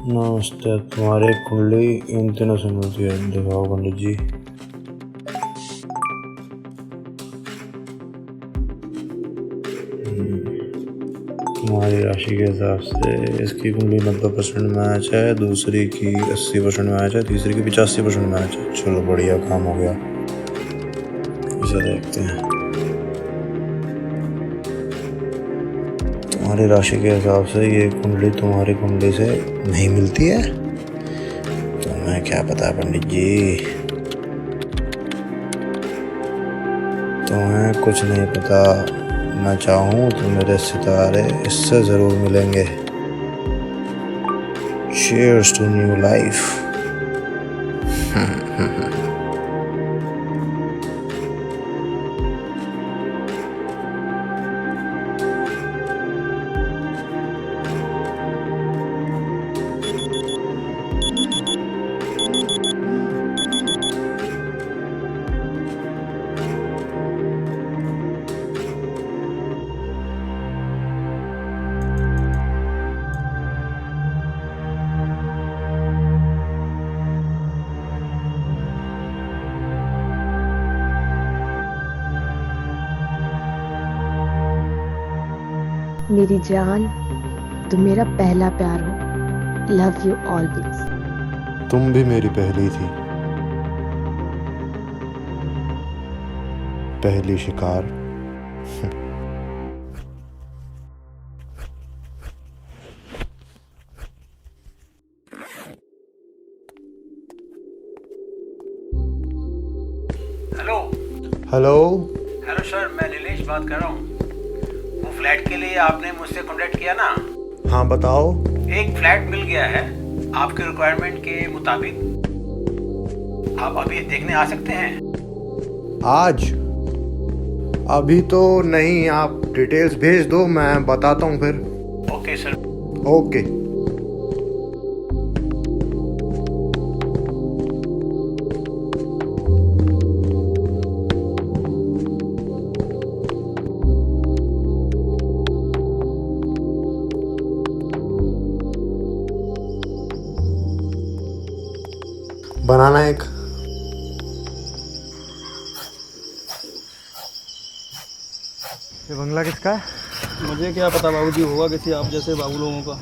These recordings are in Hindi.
नमस्ते, तुम्हारी कुंडली इन तीनों से मिलती है। दिखाओ पंडित जी। तुम्हारी राशि के हिसाब से इसकी कुंडली 90% मैच है, दूसरी की 80% मैच है, तीसरी की 85% मैच है। चलो बढ़िया काम हो गया। इसे देखते हैं। तुम्हारी राशि के हिसाब से ये कुंडली तुम्हारी कुंडली से नहीं मिलती है। तुम्हें क्या पता पंडित जी, तुम्हें कुछ नहीं पता। मैं चाहूँ तो मेरे सितारे इससे जरूर मिलेंगे। Cheers to new life। मेरी जान, तुम मेरा पहला प्यार हो। Love you always. तुम भी मेरी पहली थी, पहली शिकार। Hello hello. हेलो सर, मैं नीलेश बात कर रहा हूँ। वो फ्लैट के लिए आपने मुझसे कांटेक्ट किया ना? हाँ बताओ। एक फ्लैट मिल गया है आपके रिक्वायरमेंट के मुताबिक। आप अभी देखने आ सकते हैं? आज? अभी तो नहीं, आप डिटेल्स भेज दो, मैं बताता हूँ फिर। Okay sir. ओके। बनाना एक। ये बंगला किसका है? मुझे क्या पता बाबूजी, होगा किसी आप जैसे बाबू लोगों का।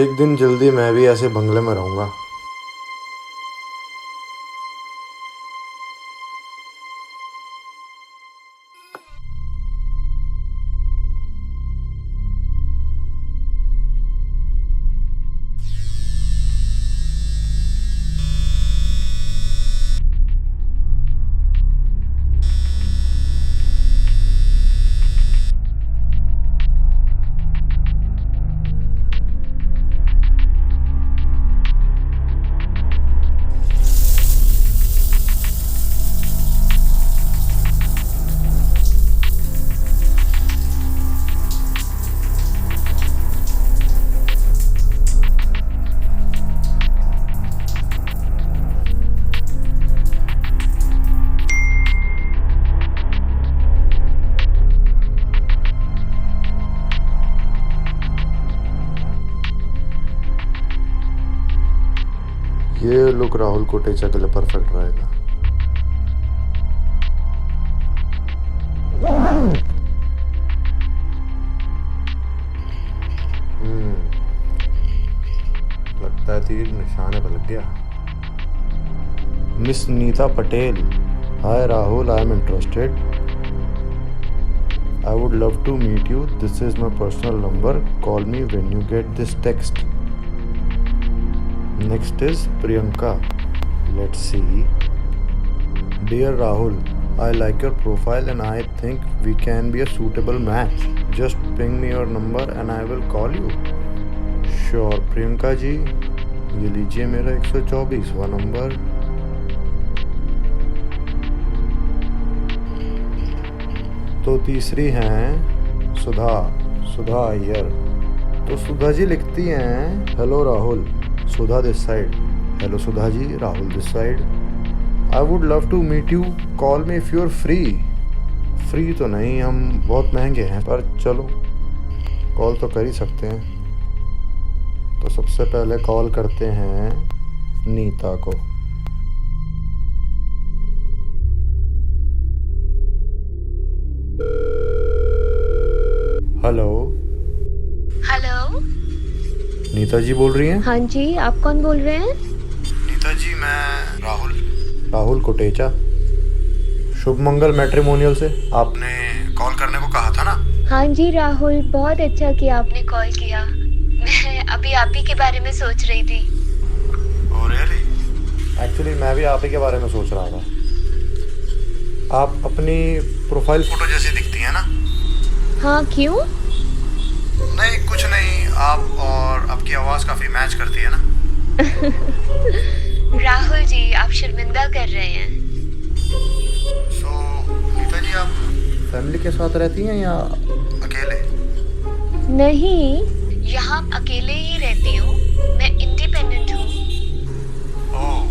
एक दिन जल्दी मैं भी ऐसे बंगले में रहूंगा। ये लुक राहुल कोटेचा के लिए परफेक्ट रहेगा। लगता है तीर निशाने पर लग गया। Miss Neeta Patel. Hi Rahul, I am interested. I would love to meet you. This is my personal number. Call me when you get this text. Next is Priyanka. Let's see. Dear Rahul, I like your profile and I think we can be a suitable match. Just ping me your number and I will call you. Sure Priyanka जी, ये लीजिए मेरा 124वां नंबर। तो तीसरी हैं सुधा अय्यर। तो सुधा जी लिखती हैं, hello Rahul, Sudha this side. Hello Sudha ji, Rahul this side. I would love to meet you, call me if you are free. Free तो नहीं, हम बहुत महंगे हैं, पर चलो कॉल तो कर ही सकते हैं। तो सबसे पहले कॉल करते हैं नीता को। हेलो। हेलो। नीता जी बोल रही हैं? हाँ जी, आप कौन बोल रहे हैं? नीता जी, मैं राहुल कोटेचा, शुभ मंगल मैट्रिमोनियल से। आपने कॉल करने को कहा था ना? हाँ जी राहुल, बहुत अच्छा किया आपने कॉल किया। मैं अभी आप ही के बारे में सोच रही थी। Oh really? एक्चुअली मैं भी आप ही के बारे में सोच रहा था। आप अपनी प्रोफाइल फोटो जैसी दिखती हैं ना? हाँ, क्यों? नहीं, कुछ नहीं, आप और आपकी आवाज़ काफ़ी मैच करती है ना। राहुल जी, आप शर्मिंदा कर रहे हैं। सो नीता जी, आप फैमिली के साथ रहती हैं या अकेले? नहीं, यहाँ अकेले ही रहती हूँ। मैं इंडिपेंडेंट हूँ। ओह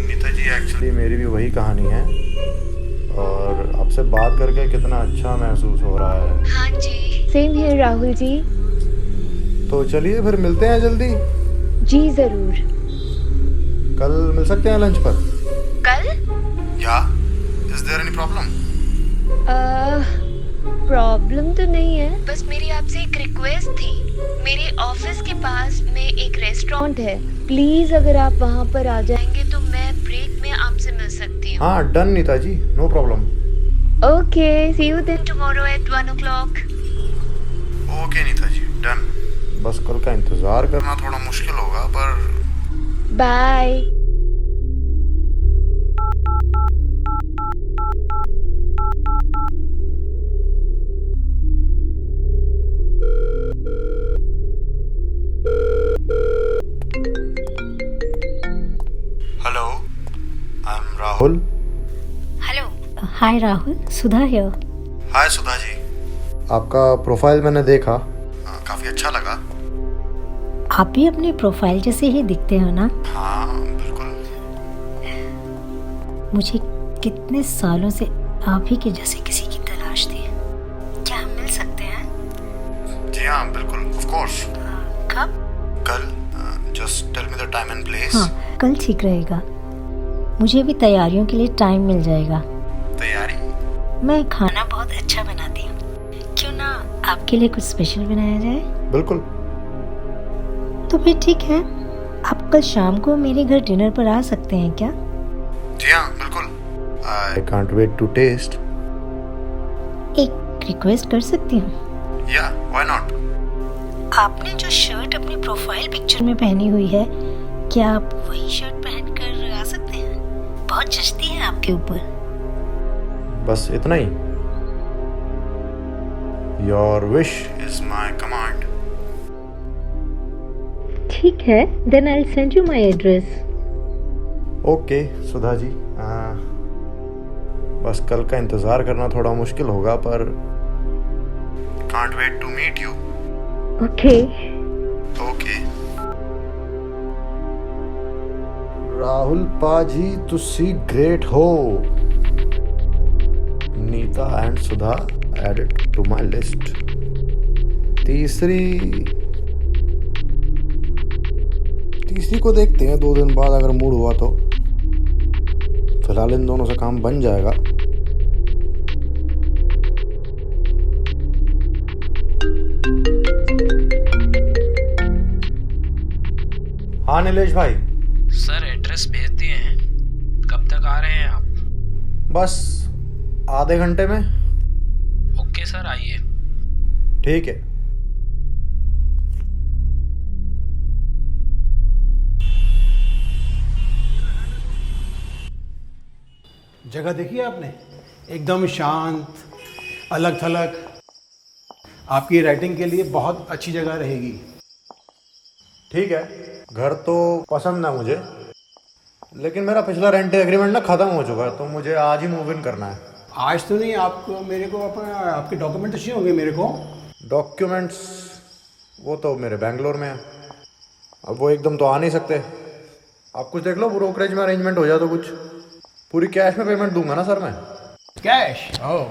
नीता जी, एक्चुअली मेरी भी वही कहानी है और आपसे बात करके कितना अच्छा महसूस हो रहा है। हाँ जी, सेम हियर राहुल जी। तो चलिए फिर मिलते हैं जल्दी। जी जरूर। कल मिल सकते हैं लंच पर? कल? या is there any problem? Problem तो नहीं है, बस मेरी आपसे एक रिक्वेस्ट थी। मेरे ऑफिस के पास में एक रेस्टोरेंट है, प्लीज अगर आप वहाँ पर आ जाएंगे तो मैं ब्रेक में आपसे मिल सकती हूँ। हाँ done Neeta ji, no problem. Okay, see you then tomorrow at 1 o'clock। Okay Neeta ji, done. बस कल का इंतज़ार करना थोड़ा मुश्किल होगा, पर bye. Hello, I am Rahul. Hello. Hi Rahul, Sudha here. Hi Sudha ji, आपका प्रोफाइल मैंने देखा, काफ़ी अच्छा लगा। आप भी अपने प्रोफाइल जैसे ही दिखते हो ना। हाँ बिल्कुल। मुझे कितने सालों से आप ही के जैसे किसी की तलाश थी। क्या हम मिल सकते हैं? जी हाँ बिल्कुल, ऑफ कोर्स। कब? कल, just tell me the time and place. हाँ, कल ठीक रहेगा। मुझे भी तैयारियों के लिए टाइम मिल जाएगा। तैयारी? मैं खाना बहुत अच्छा बनाती हूँ, क्यों ना आपके लिए कुछ स्पेशल बनाया जाए? बिल्कुल। तो फिर ठीक है, आप कल शाम को मेरे घर डिनर पर आ सकते हैं क्या? जी हाँ बिल्कुल। I can't wait to test. एक रिक्वेस्ट कर सकती हूँ? या व्हाई नॉट। आपने जो शर्ट अपनी प्रोफाइल पिक्चर में पहनी हुई है, क्या आप वही शर्ट पहनकर आ सकते हैं? बहुत जचती है आपके ऊपर। बस इतना ही? Your wish is my command. ठीक है, then I will send you my address. Okay Sudha ji, बस कल का इंतज़ार करना थोड़ा मुश्किल होगा, पर can't wait to meet you. Okay. Okay. Rahul पाजी, तुसी ग्रेट हो। Neeta and Sudha added to my list. तीसरी को देखते हैं 2 दिन बाद, अगर मूड हुआ तो। फिलहाल इन दोनों से काम बन जाएगा। हाँ नीलेश भाई। सर एड्रेस भेज दिए हैं, कब तक आ रहे हैं आप? बस आधे घंटे में। ओके सर, आइए। ठीक है। जगह देखी है आपने? एकदम शांत, अलग थलग। आपकी राइटिंग के लिए बहुत अच्छी जगह रहेगी। ठीक है, घर तो पसंद है मुझे, लेकिन मेरा पिछला रेंट एग्रीमेंट ना ख़त्म हो चुका है, तो मुझे आज ही मूव इन करना है। आज तो नहीं, आपको मेरे को अपना आपके डॉक्यूमेंट तो चाहिए होंगे मेरे को। डॉक्यूमेंट्स वो तो मेरे बेंगलोर में है, अब वो एकदम तो आ नहीं सकते। आप कुछ देख लो, ब्रोकरेज में अरेंजमेंट हो जाए तो कुछ। पूरी कैश में पेमेंट दूंगा ना सर मैं। कैश? ओह,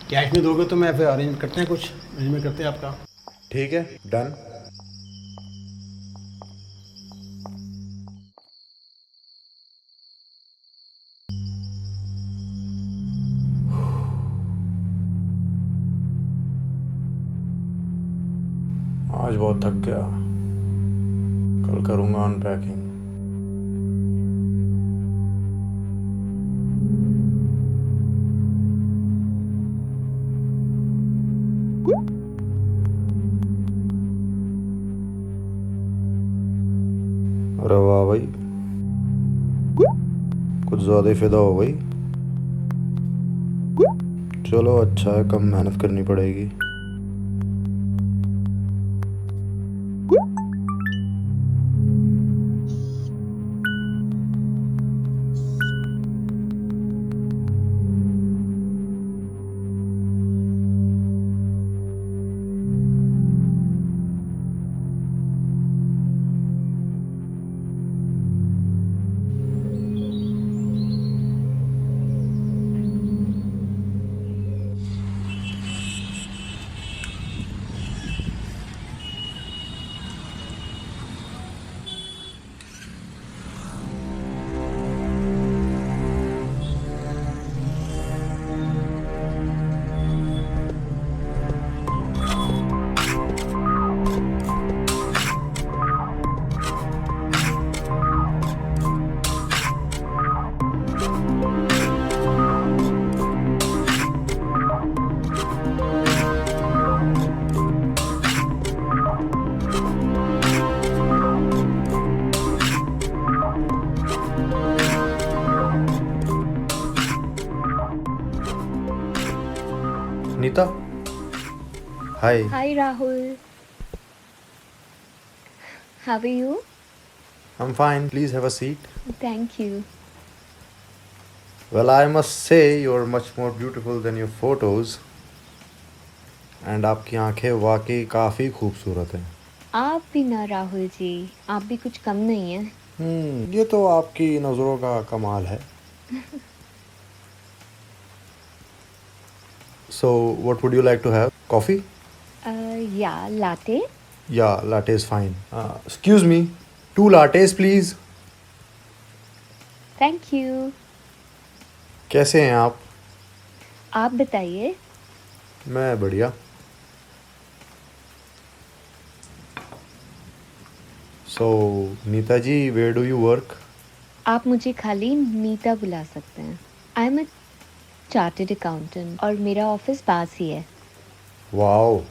कैश में दोगे तो मैं फिर अरेंज करते हैं, कुछ अरेंजमेंट करते हैं आपका। ठीक है, डन। आज बहुत थक गया, कल करूँगा अनपैकिंग। अरे वाह भाई, कुछ ज़्यादा ही फिदा हो गई। चलो अच्छा है, कम मेहनत करनी पड़ेगी। Neeta, hi. Hi Rahul, how are you? I am fine, please have a seat. Thank you. Well, I must say you're much more beautiful than your photos. And आपकी आंखें वाकई काफ़ी खूबसूरत हैं। आप भी ना राहुल जी, आप भी कुछ कम नहीं है। ये तो आपकी नज़रों का कमाल है। So, what would you like to have? Coffee? या latte? Yeah, latte is fine. Excuse me, 2 lattes please. Thank you. कैसे हैं आप? आप बताइए। मैं बढ़िया। So, Nita ji, where do you work? आप मुझे खाली नीता बुला सकते हैं। I am a chartered accountant और मेरा ऑफिस पास ही है। Wow,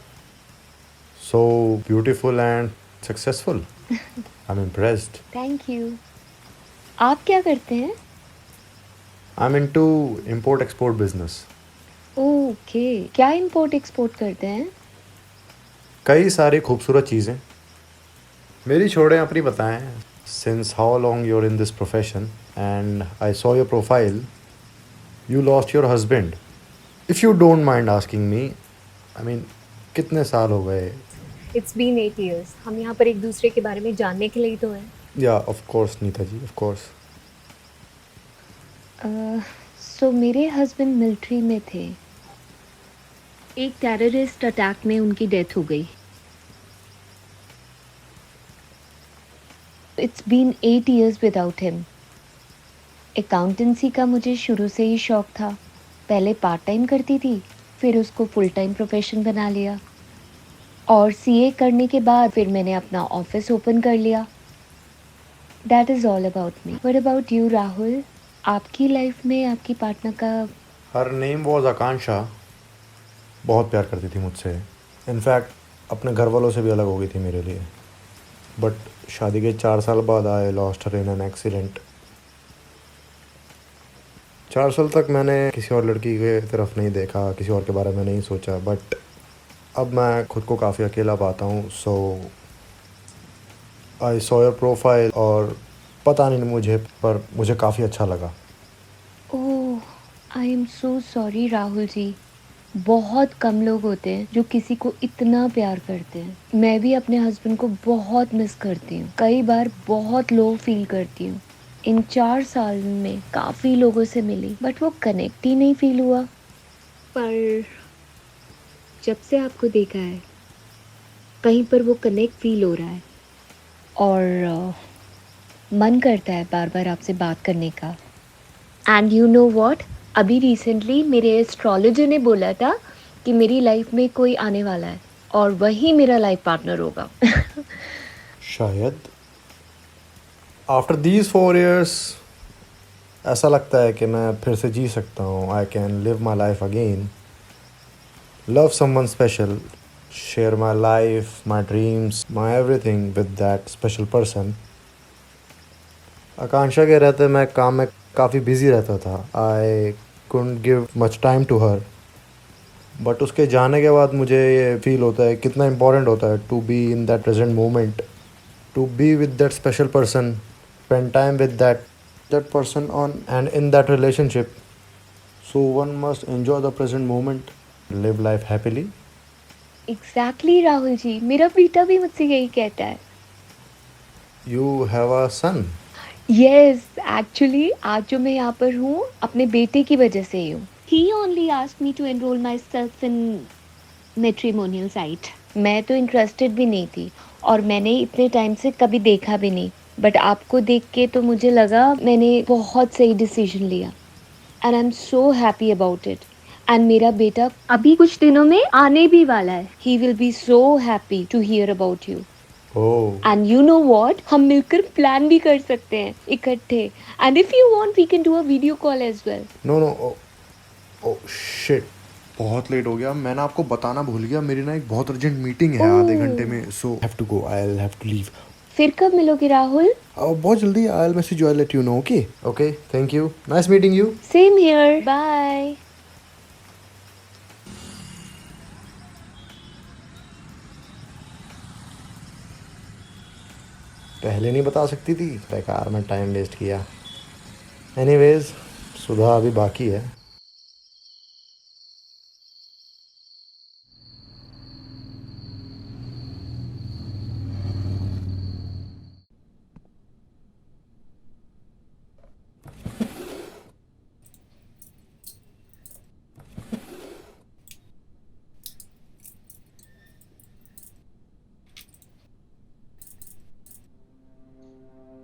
so beautiful and successful. I'm impressed. Thank you. आप क्या करते हैं? I'm into import-export business. Okay, क्या इंपोर्ट एक्सपोर्ट करते हैं? कई सारी खूबसूरत चीज़ें। मेरी छोड़ें, अपनी बताएं। Since how long you're in this profession and I saw your profile, you lost your husband. If you don't mind asking me, I mean, कितने साल हो गए? It's been 8 years. हम यहाँ पर एक दूसरे के बारे में जानने के लिए ही तो हैं। Yeah, of course, Nita ji, of course. सो मेरे हस्बैंड मिलिट्री में थे। एक टेररिस्ट अटैक में उनकी डेथ हो गई। It's been 8 years without him. Accountancy का मुझे शुरू से ही शौक था। पहले पार्ट टाइम करती थी, फिर उसको फुल टाइम प्रोफेशन बना लिया, और सीए करने के बाद फिर मैंने अपना ऑफिस ओपन कर लिया। That is all about me. What about you Rahul? आपकी लाइफ में आपकी पार्टनर का? हर नेम वॉज आकांक्षा। बहुत प्यार करती थी मुझसे। इनफैक्ट अपने घर वालों से भी अलग हो गई थी मेरे लिए। बट शादी के 4 साल बाद I lost her in an accident. 4 साल तक मैंने किसी और लड़की के तरफ नहीं देखा, किसी और के बारे में नहीं सोचा। बट अब मैं खुद को काफ़ी अकेला पाता हूँ। So I saw your profile और पता नहीं मुझे, पर मुझे काफ़ी अच्छा लगा। Oh, I am so sorry Rahul ji. बहुत कम लोग होते हैं जो किसी को इतना प्यार करते हैं। मैं भी अपने हस्बैंड को बहुत मिस करती हूँ। कई बार बहुत लो फील करती हूँ। इन 4 साल में काफ़ी लोगों से मिली बट वो कनेक्ट ही नहीं फील हुआ। पर जब से आपको देखा है कहीं पर वो कनेक्ट फील हो रहा है। और मन करता है बार बार आपसे बात करने का। एंड यू नो वॉट, अभी रिसेंटली मेरे एस्ट्रोलॉजर ने बोला था कि मेरी लाइफ में कोई आने वाला है और वही मेरा लाइफ पार्टनर होगा। शायद आफ्टर दीज 4 years ऐसा लगता है कि मैं फिर से जी सकता हूँ। I can live my life again, love someone special, share my life, my dreams, my everything with that special person. Akanksha के रहते मैं काम में काफ़ी बिजी रहता था। I couldn't give much time to her, but उसके जाने के बाद मुझे ये फील होता है कितना इम्पोर्टेंट होता है to be in that present moment, to be with that special person, spend time with that person on and in that relationship. So one must enjoy the present moment, live life happily. Exactly Rahul ji, मेरा बेटा भी मुझसे यही कहता है। You have a son. Yes, actually आज जो मैं यहाँ पर हूँ अपने बेटे की वजह से ही हूँ। He only asked me to enrol myself in matrimonial site. मैं तो इंटरेस्टेड भी नहीं थी और मैंने इतने टाइम से कभी देखा भी नहीं, बट आपको देख के तो मुझे लगा मैंने बहुत सही डिसीजन लिया and I am so happy about it. And मेरा बेटा अभी कुछ दिनों में आने भी वाला है। He will be so happy to hear about you. Oh, and you know what, हम मिलकर प्लान भी कर सकते हैं इकट्ठे। And if you want we can do a video call as well. no. Oh shit. बहुत लेट हो गया, मैंने आपको बताना भूल गया। मेरी ना एक बहुत अर्जेंट मीटिंग है आधे घंटे में, so have to go, I have to leave. फिर कब मिलोगे राहुल? बहुत जल्दी, I will message you, I let you know. Okay okay, thank you, nice meeting you. Same here, bye. पहले नहीं बता सकती थी, बेकार में टाइम वेस्ट किया। एनीवेज, सुधा अभी बाकी है।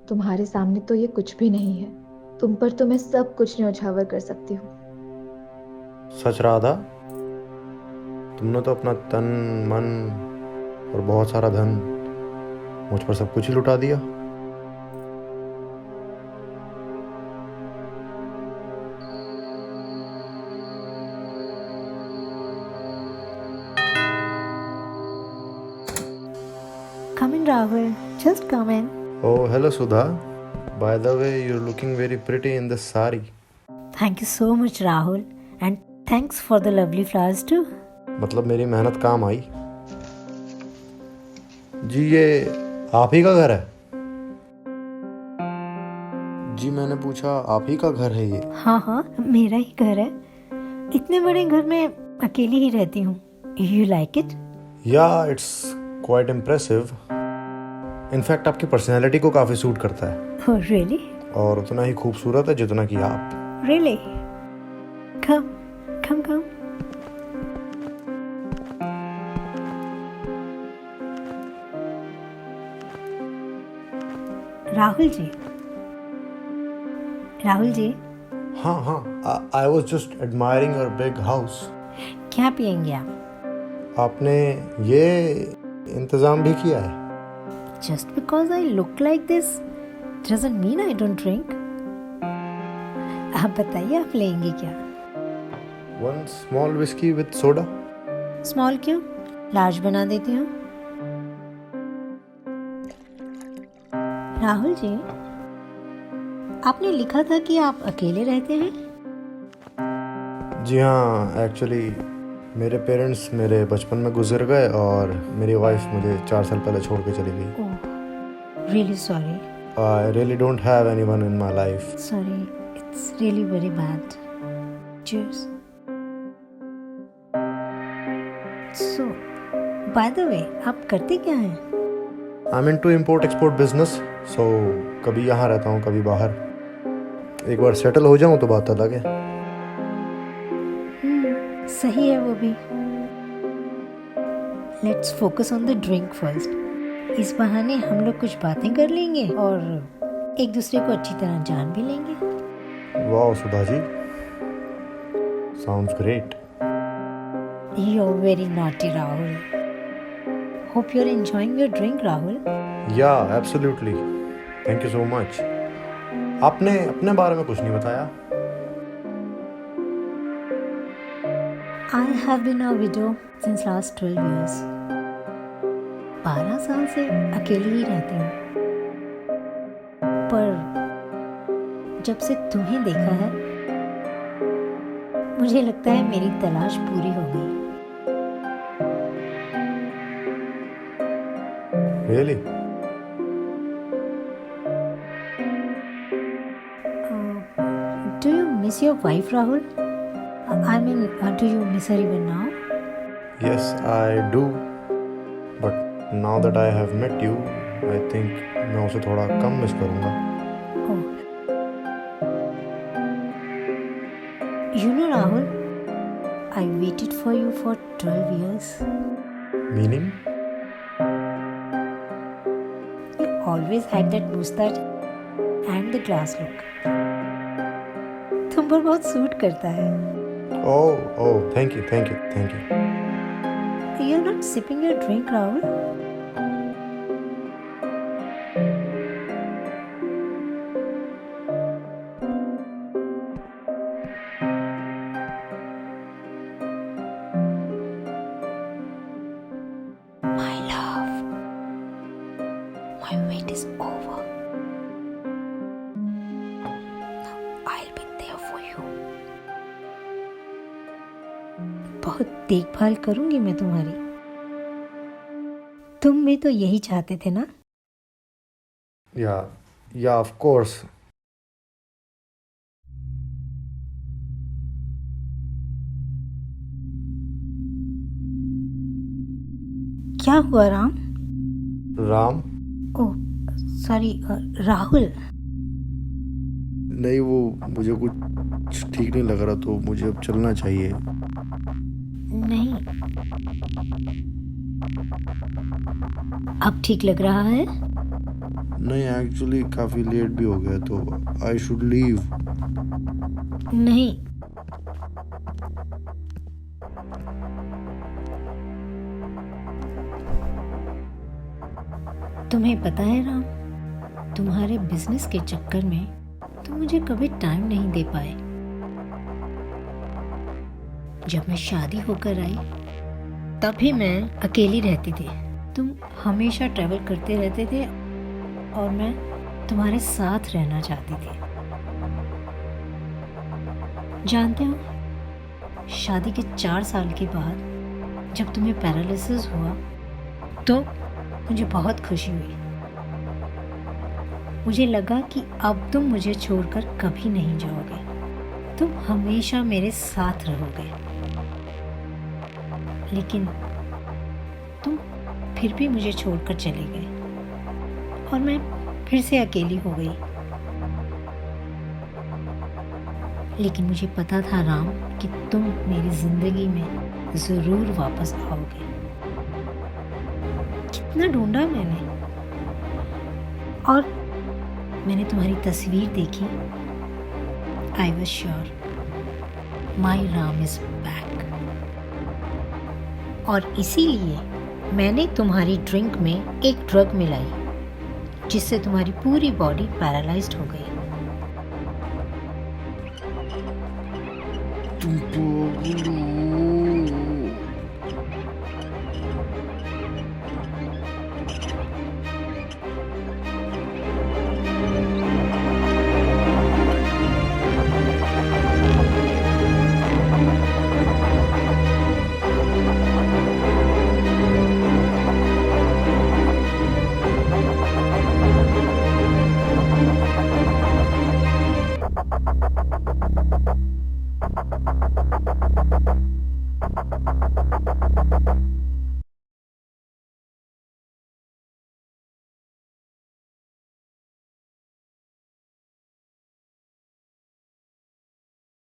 तुम्हारे सामने तो ये कुछ भी नहीं है। तुम पर तो मैं सब कुछ न्यौछावर कर सकती हूँ। सच राधा, तुमने तो अपना तन मन और बहुत सारा धन मुझ पर सब कुछ ही लुटा दिया। Come in, Rahul. Just come in. Oh, hello Sudha. By the way, you're looking very pretty in this sari. Thank you so much, Rahul. And thanks for the lovely flowers too. मतलब मेरी मेहनत काम आई। जी ये आप ही का घर है? जी मैंने पूछा आप ही का घर है ये? हाँ हाँ, मेरा ही घर है। इतने बड़े घर में अकेली ही रहती हूँ। You like it? Yeah, it's quite impressive. In fact आपकी पर्सनैलिटी को काफ़ी सूट करता है। Oh, really? और उतना ही खूबसूरत है जितना कि आप। Really? Come, come, come. Rahul ji, Rahul ji, हाँ हाँ, I was just admiring your big house. क्या पियेंगे आप? आपने ये इंतज़ाम भी किया है? Just because I look like this doesn't mean I don't drink. आप बताइए आप लेंगे क्या? One small whiskey with soda. Small क्यों? लार्ज बना देती हूँ। राहुल जी, आपने लिखा था कि आप अकेले रहते हैं। जी हाँ, एक्चुअली मेरे पेरेंट्स मेरे बचपन में गुजर गए और मेरी वाइफ मुझे 4 साल पहले छोड़ के चली गई। Oh, really sorry. I really don't have anyone in my life. Sorry, it's really very bad. Cheers. So, by the way, आप करते क्या हैं? I'm into import-export business, so कभी यहाँ रहता हूँ कभी बाहर। एक बार सेटल हो जाऊँ तो बात अलग है। सही है वो भी। Let's focus on the drink first. इस बहाने हम लोग कुछ बातें कर लेंगे और एक दूसरे को अच्छी तरह जान भी लेंगे। वाह Sudha ji, sounds great. You're very naughty, Rahul. Hope you're enjoying your drink, Rahul. या absolutely, thank you so much. आपने अपने बारे में कुछ नहीं बताया। I have been a widow since last 12 years. 12 साल से अकेली ही रहती हूँ। पर जब से तुम्हें देखा है, मुझे लगता है मेरी तलाश पूरी हो गई। Really? Do you miss your wife, Rahul? I mean, do you miss her even now? Yes, I do. But now that I have met you, I think मैं उसे थोड़ा कम मिस करूँगा। Oh. You know, Rahul, I waited for you for 12 years. Meaning? You always had that mustache and the glass look. तुम पर बहुत सूट करता है। Oh, thank you. You're not sipping your drink, Rahul. My love, my wait is over. Now I'll be there for you. बहुत देखभाल करूंगी मैं तुम्हारी। तुम भी तो यही चाहते थे ना? Yeah, of course. क्या हुआ राम? राम? Oh sorry, Rahul. नहीं, वो मुझे कुछ ठीक नहीं लग रहा तो मुझे अब चलना चाहिए। नहीं, अब ठीक लग रहा है? नहीं, एक्चुअली काफ़ी लेट भी हो गया तो आई शुड लीव। नहीं, तुम्हें पता है राम, तुम्हारे बिजनेस के चक्कर में तुम मुझे कभी टाइम नहीं दे पाए। जब मैं शादी होकर आई तब भी मैं अकेली रहती थी। तुम हमेशा ट्रैवल करते रहते थे और मैं तुम्हारे साथ रहना चाहती थी। जानते हो, शादी के 4 साल के बाद जब तुम्हें पैरालिसिस हुआ तो मुझे बहुत खुशी हुई। मुझे लगा कि अब तुम मुझे छोड़कर कभी नहीं जाओगे, तुम हमेशा मेरे साथ रहोगे। लेकिन तुम फिर भी मुझे छोड़कर चले गए और मैं फिर से अकेली हो गई। लेकिन मुझे पता था राम कि तुम मेरी जिंदगी में जरूर वापस आओगे। कितना ढूंढा मैंने, और मैंने तुम्हारी तस्वीर देखी। I was sure my Ram is back. और इसीलिए मैंने तुम्हारी ड्रिंक में एक ड्रग मिलाई जिससे तुम्हारी पूरी बॉडी पैरालाइज्ड हो गई। तुम